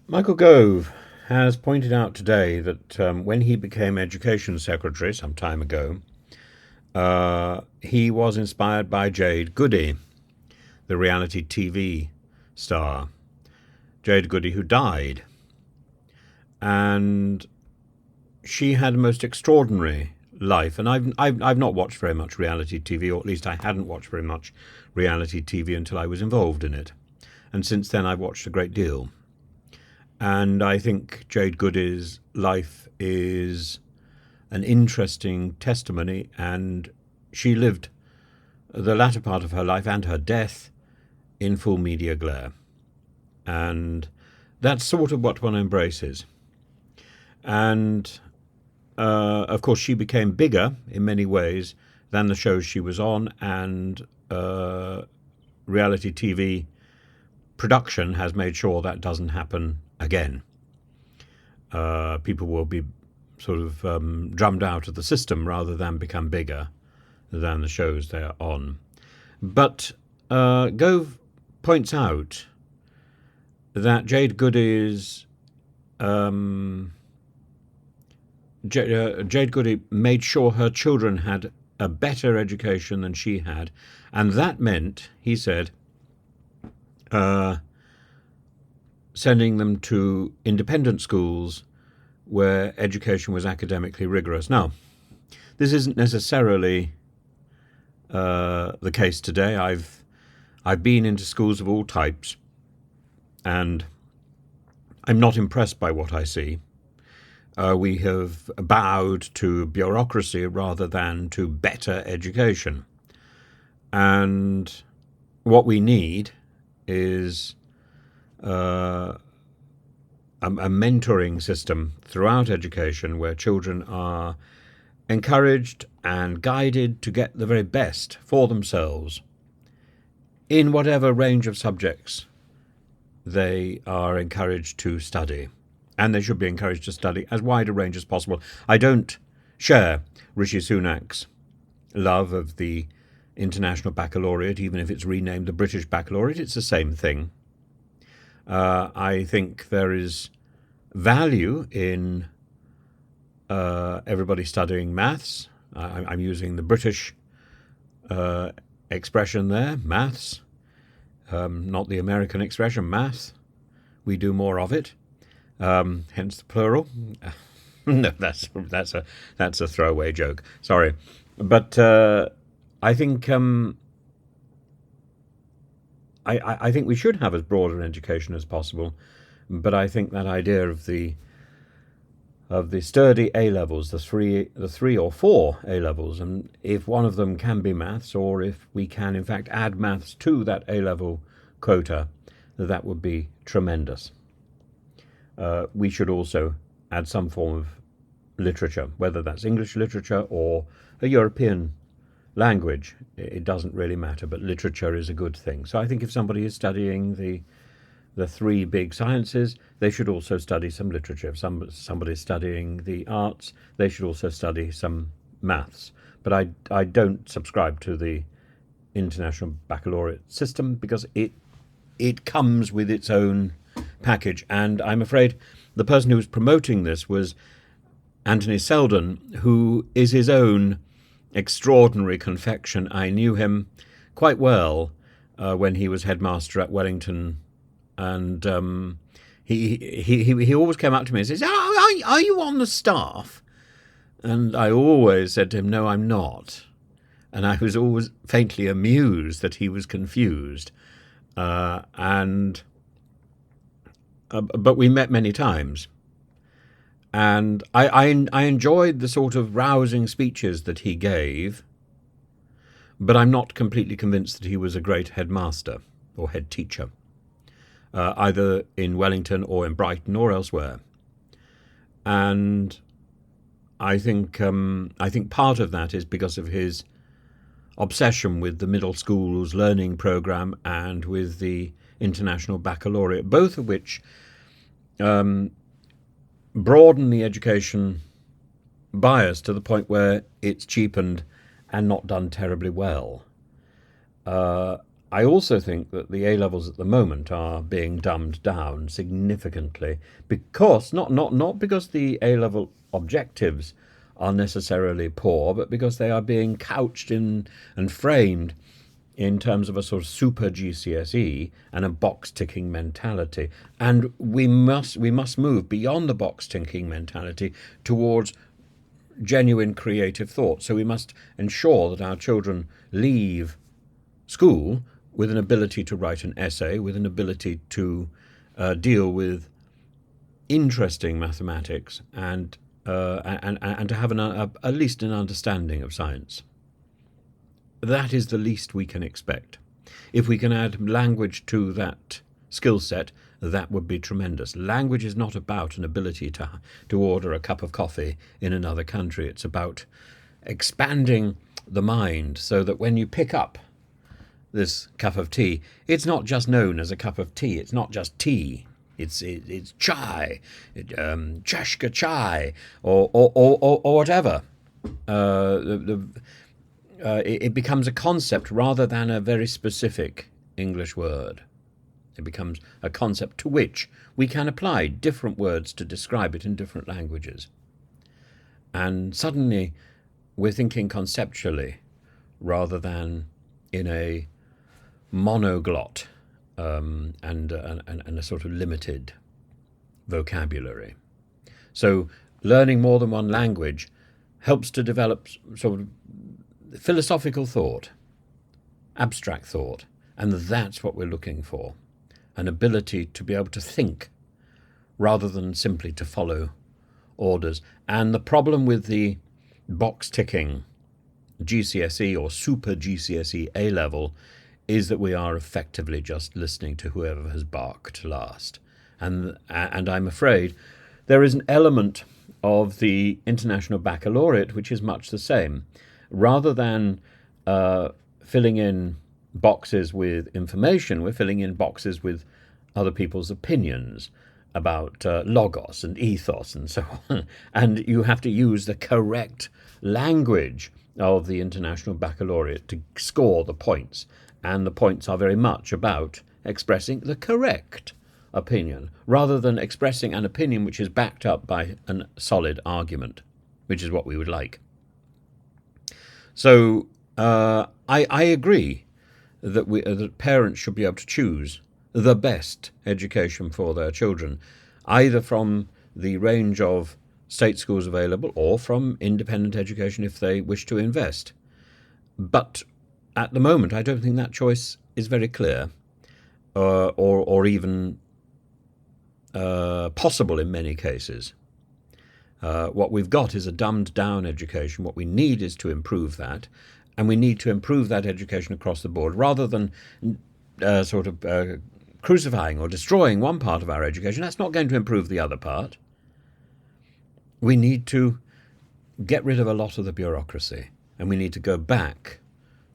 Michael Gove has pointed out today that when he became Education Secretary some time ago, he was inspired by Jade Goody, the reality TV star. Jade Goody, who died. And she had a most extraordinary life. And I've not watched very much reality TV, or at least I hadn't watched very much reality TV until I was involved in it. And since then, I've watched a great deal. And I think Jade Goody's life is an interesting testimony, and she lived the latter part of her life and her death in full media glare. And that's sort of what one embraces. And of course, she became bigger in many ways than the shows she was on, and reality TV production has made sure that doesn't happen again. People will be sort of drummed out of the system rather than become bigger than the shows they're on. But Gove points out that Jade Goody's Jade Goody made sure her children had a better education than she had, and that meant, he said, sending them to independent schools where education was academically rigorous. Now, this isn't necessarily the case today. I've been into schools of all types, and I'm not impressed by what I see. We have bowed to bureaucracy rather than to better education. And what we need is a mentoring system throughout education where children are encouraged and guided to get the very best for themselves in whatever range of subjects they are encouraged to study. And they should be encouraged to study as wide a range as possible. I don't share Rishi Sunak's love of the International Baccalaureate, even if it's renamed the British Baccalaureate. It's the same thing. I think there is value in everybody studying maths. I'm using the British expression there, maths, not the American expression, math. We do more of it. Hence the plural. No, that's a throwaway joke. Sorry, but I think I think we should have as broad an education as possible. But I think that idea of the sturdy A levels, the three or four A levels, and if one of them can be maths, or if we can in fact add maths to that A level quota, that would be tremendous. We should also add some form of literature, whether that's English literature or a European language. It doesn't really matter, but literature is a good thing. So I think if somebody is studying the three big sciences, they should also study some literature. If somebody's studying the arts, they should also study some maths. But I don't subscribe to the International Baccalaureate system because it comes with its own package, and I'm afraid the person who was promoting this was Anthony Seldon, who is his own extraordinary confection. I knew him quite well when he was headmaster at Wellington, and he always came up to me and says, are you on the staff? And I always said to him, no, I'm not. And I was always faintly amused that he was confused. But we met many times, and I enjoyed the sort of rousing speeches that he gave, but I'm not completely convinced that he was a great headmaster or head teacher, either in Wellington or in Brighton or elsewhere. And I think part of that is because of his obsession with the middle school's learning program and with the International Baccalaureate, both of which broaden the education bias to the point where it's cheapened and not done terribly well. I also think that the A levels at the moment are being dumbed down significantly because not because the A level objectives are necessarily poor, but because they are being couched in and framed in terms of a sort of super GCSE and a box ticking mentality. And we must move beyond the box ticking mentality towards genuine creative thought. So we must ensure that our children leave school with an ability to write an essay, with an ability to deal with interesting mathematics, and to have at least an understanding of science. That is the least we can expect. If we can add language to that skill set, that would be tremendous. Language is not about an ability to order a cup of coffee in another country. It's about expanding the mind so that when you pick up this cup of tea, it's not just known as a cup of tea. It's not just tea. It's chai, chashka chai, or whatever. It becomes a concept rather than a very specific English word. It becomes a concept to which we can apply different words to describe it in different languages. And suddenly we're thinking conceptually rather than in a monoglot and a sort of limited vocabulary. So learning more than one language helps to develop sort of philosophical thought, abstract thought, and that's what we're looking for. An ability to be able to think rather than simply to follow orders. And the problem with the box ticking GCSE or super GCSE A level is that we are effectively just listening to whoever has barked last. And I'm afraid there is an element of the International Baccalaureate which is much the same. Rather than filling in boxes with information, we're filling in boxes with other people's opinions about logos and ethos and so on. And you have to use the correct language of the International Baccalaureate to score the points. And the points are very much about expressing the correct opinion, rather than expressing an opinion which is backed up by a solid argument, which is what we would like. So I agree that parents should be able to choose the best education for their children, either from the range of state schools available or from independent education if they wish to invest. But at the moment, I don't think that choice is very clear, or even possible in many cases. What we've got is a dumbed-down education. What we need is to improve that, and we need to improve that education across the board, rather than crucifying or destroying one part of our education. That's not going to improve the other part. We need to get rid of a lot of the bureaucracy, and we need to go back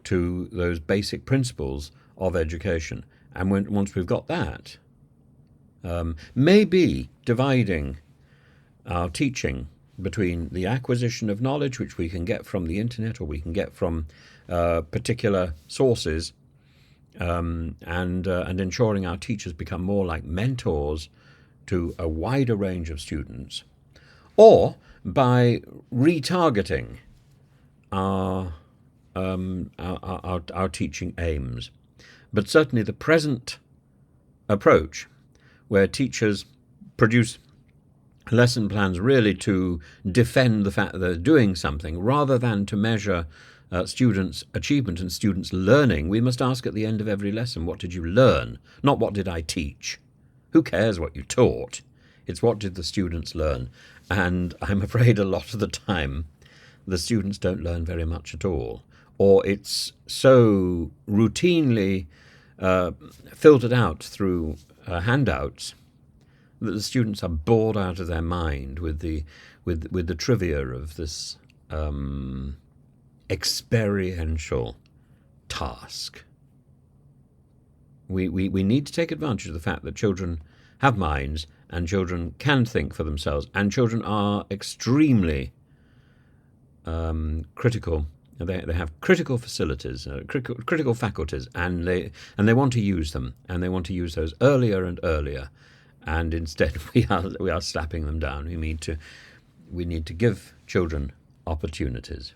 to those basic principles of education. And once we've got that, maybe dividing our teaching between the acquisition of knowledge, which we can get from the internet or we can get from particular sources, and ensuring our teachers become more like mentors to a wider range of students, or by retargeting our teaching aims. But certainly the present approach, where teachers produce lesson plans really to defend the fact that they're doing something, rather than to measure students' achievement and students' learning, we must ask at the end of every lesson, what did you learn? Not what did I teach? Who cares what you taught? It's what did the students learn? And I'm afraid a lot of the time the students don't learn very much at all, or it's so routinely filtered out through handouts that the students are bored out of their mind with the trivia of this experiential task. We need to take advantage of the fact that children have minds and children can think for themselves, and children are extremely critical They have critical facilities, critical faculties, and they want to use them, and they want to use those earlier and earlier. And instead, we are slapping them down. We need to give children opportunities.